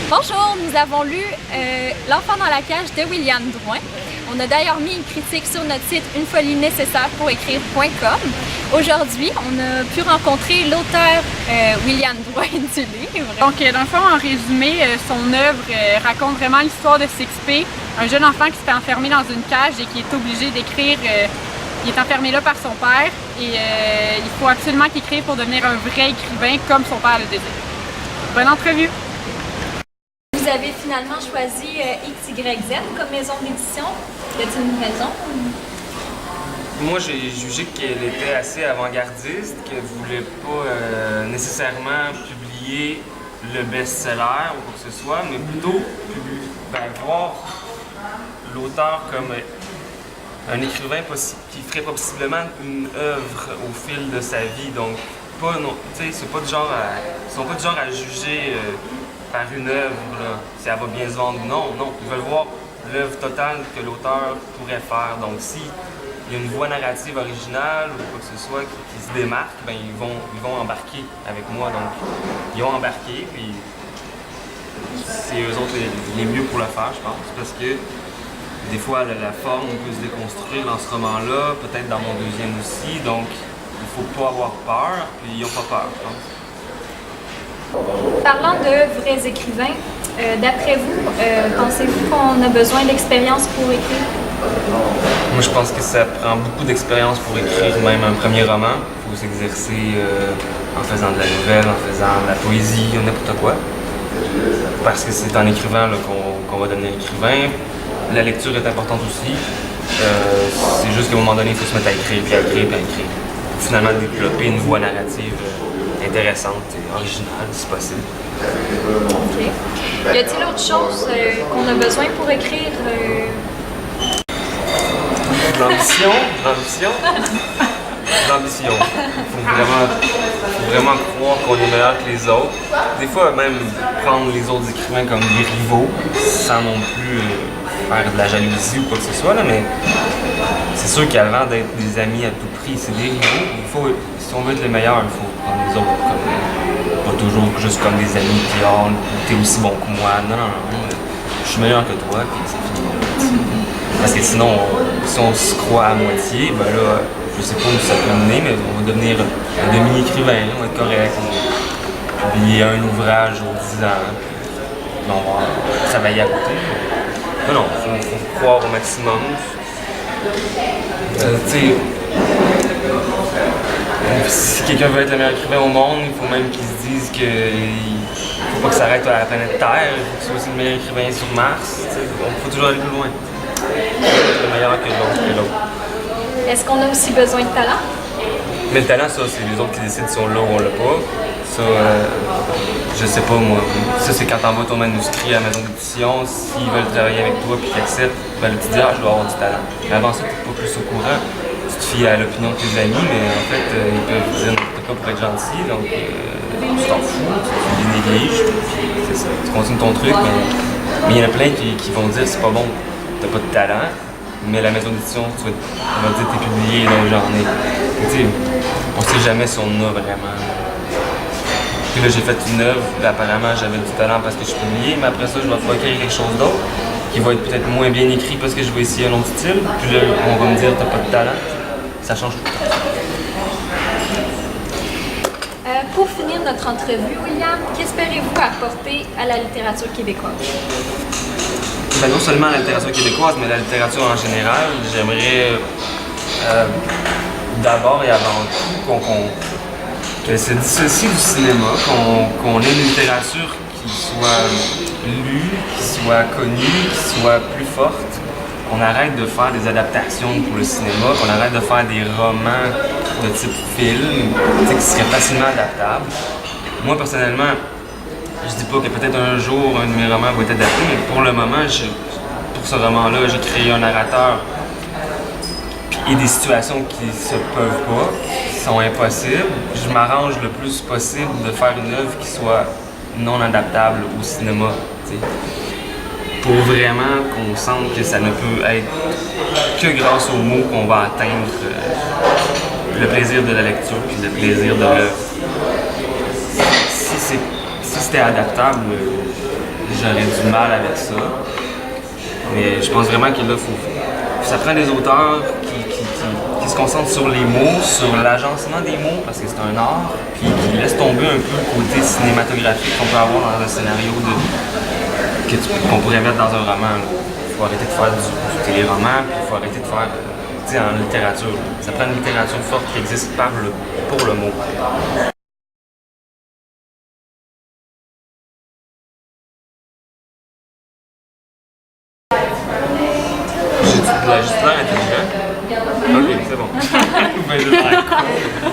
Bonjour, nous avons lu L'enfant dans la cage de William Drouin. On a d'ailleurs mis une critique sur notre site unefolienécessaire-pour-écrire.com. Aujourd'hui, on a pu rencontrer l'auteur William Drouin du livre. Donc, dans le fond, en résumé, son œuvre raconte vraiment l'histoire de Sixpé, un jeune enfant qui se fait enfermer dans une cage et qui est obligé d'écrire. Il est enfermé là par son père et il faut absolument qu'il écrive pour devenir un vrai écrivain comme son père le désire. Bonne entrevue! Vous avez finalement choisi XYZ comme maison d'édition. Y a-t-il une raison? Moi, j'ai jugé qu'elle était assez avant-gardiste, qu'elle ne voulait pas nécessairement publier le best-seller ou quoi que ce soit, mais plutôt voir l'auteur comme un écrivain qui ferait possiblement une œuvre au fil de sa vie. Donc, c'est pas du genre ils sont pas du genre à juger par une œuvre, là, si elle va bien se vendre ou non. Non, ils veulent voir l'œuvre totale que l'auteur pourrait faire. Donc, si il y a une voie narrative originale ou quoi que ce soit qui se démarque, ben, ils vont embarquer avec moi. Donc, ils ont embarqué, puis c'est eux autres les mieux pour le faire, je pense, parce que des fois, la forme peut se déconstruire dans ce roman-là, peut-être dans mon deuxième aussi, donc il ne faut pas avoir peur, puis ils n'ont pas peur, je pense. Parlant de vrais écrivains, d'après vous, pensez-vous qu'on a besoin d'expérience pour écrire? Moi, je pense que ça prend beaucoup d'expérience pour écrire même un premier roman. Il faut s'exercer en faisant de la nouvelle, en faisant de la poésie, n'importe quoi. Parce que c'est en écrivant qu'on va devenir écrivain. La lecture est importante aussi. C'est juste qu'à un moment donné, il faut se mettre à écrire, puis à écrire, puis à écrire. Pour finalement développer une voie narrative intéressante et originale, si possible. OK. Y a-t-il autre chose qu'on a besoin pour écrire? L'ambition. Il faut vraiment croire qu'on est meilleur que les autres. Des fois, même prendre les autres écrivains comme des rivaux, sans non plus faire de la jalousie ou quoi que ce soit, là, mais c'est sûr qu'avant d'être des amis à tout prix, c'est des rivaux. Si on veut être les meilleurs, il faut prendre les autres comme, pas toujours juste comme des amis qui t'es aussi bon que moi. Non, je suis meilleur que toi, puis c'est fini. Parce que sinon, si on se croit à moitié, ben là, je sais pas où ça peut mener, mais on va devenir un demi-écrivain, on va être correct, on va publier un ouvrage aux 10 ans, puis on va travailler à côté. Non, il faut croire au maximum. Si quelqu'un veut être le meilleur écrivain au monde, il faut même qu'il se dise qu'il ne faut pas que ça arrête à la planète Terre, il faut que ce soit aussi le meilleur écrivain sur Mars. Il faut toujours aller plus loin. Le meilleur que l'autre. Est-ce qu'on a aussi besoin de talent? Mais le talent, ça, c'est les autres qui décident si on l'a ou on l'a pas. Ça, je sais pas moi. Ça, c'est quand t'envoies ton manuscrit à la maison d'édition, s'ils veulent travailler avec toi et qu'ils acceptent, ben, tu te dis, je dois avoir du talent. Mais avant ça, t'es pas plus au courant. Tu te fies à l'opinion de tes amis, mais en fait, ils peuvent dire n'importe quoi pour être gentil, donc tu t'en fous, tu les négliges, puis c'est ça. Tu continues ton truc, mais il y en a plein qui vont dire, c'est pas bon, t'as pas de talent. Mais la maison d'édition, tu vas dire t'es publié, donc j'en ai. On sait jamais si on en a vraiment. Puis là, j'ai fait une œuvre, apparemment j'avais du talent parce que je suis publié, mais après ça, je vais pouvoir écrire quelque chose d'autre qui va être peut-être moins bien écrit parce que je vais essayer un autre style. Puis là, on va me dire t'as pas de talent. Ça change tout le temps. Pour finir notre entrevue, William, qu'espérez-vous apporter à la littérature québécoise? Ben, non seulement la littérature québécoise, mais la littérature en général. J'aimerais d'abord et avant tout qu'elle se dissocie du cinéma, qu'on ait une littérature qui soit lue, qui soit connue, qui soit plus forte, qu'on arrête de faire des adaptations pour le cinéma, qu'on arrête de faire des romans de type film, qui seraient facilement adaptables. Moi, personnellement, je dis pas que peut-être un jour un de mes romans va être adapté, mais pour le moment, pour ce roman-là, j'ai créé un narrateur et des situations qui se peuvent pas, qui sont impossibles. Je m'arrange le plus possible de faire une œuvre qui soit non adaptable au cinéma, t'sais. Pour vraiment qu'on sente que ça ne peut être que grâce aux mots qu'on va atteindre le plaisir de la lecture et le plaisir de l'œuvre. Si c'était adaptable, j'aurais du mal avec ça. Mais je pense vraiment que là, ça prend des auteurs qui se concentrent sur les mots, sur l'agencement des mots, parce que c'est un art, puis qui laissent tomber un peu le côté cinématographique qu'on peut avoir dans un scénario qu'on pourrait mettre dans un roman. Il faut arrêter de faire du téléroman, puis il faut arrêter de faire en littérature. Ça prend une littérature forte qui existe pour le mot. J'ai de l'air intelligent? Ok, c'est bon. Ben, j'ai l'air con.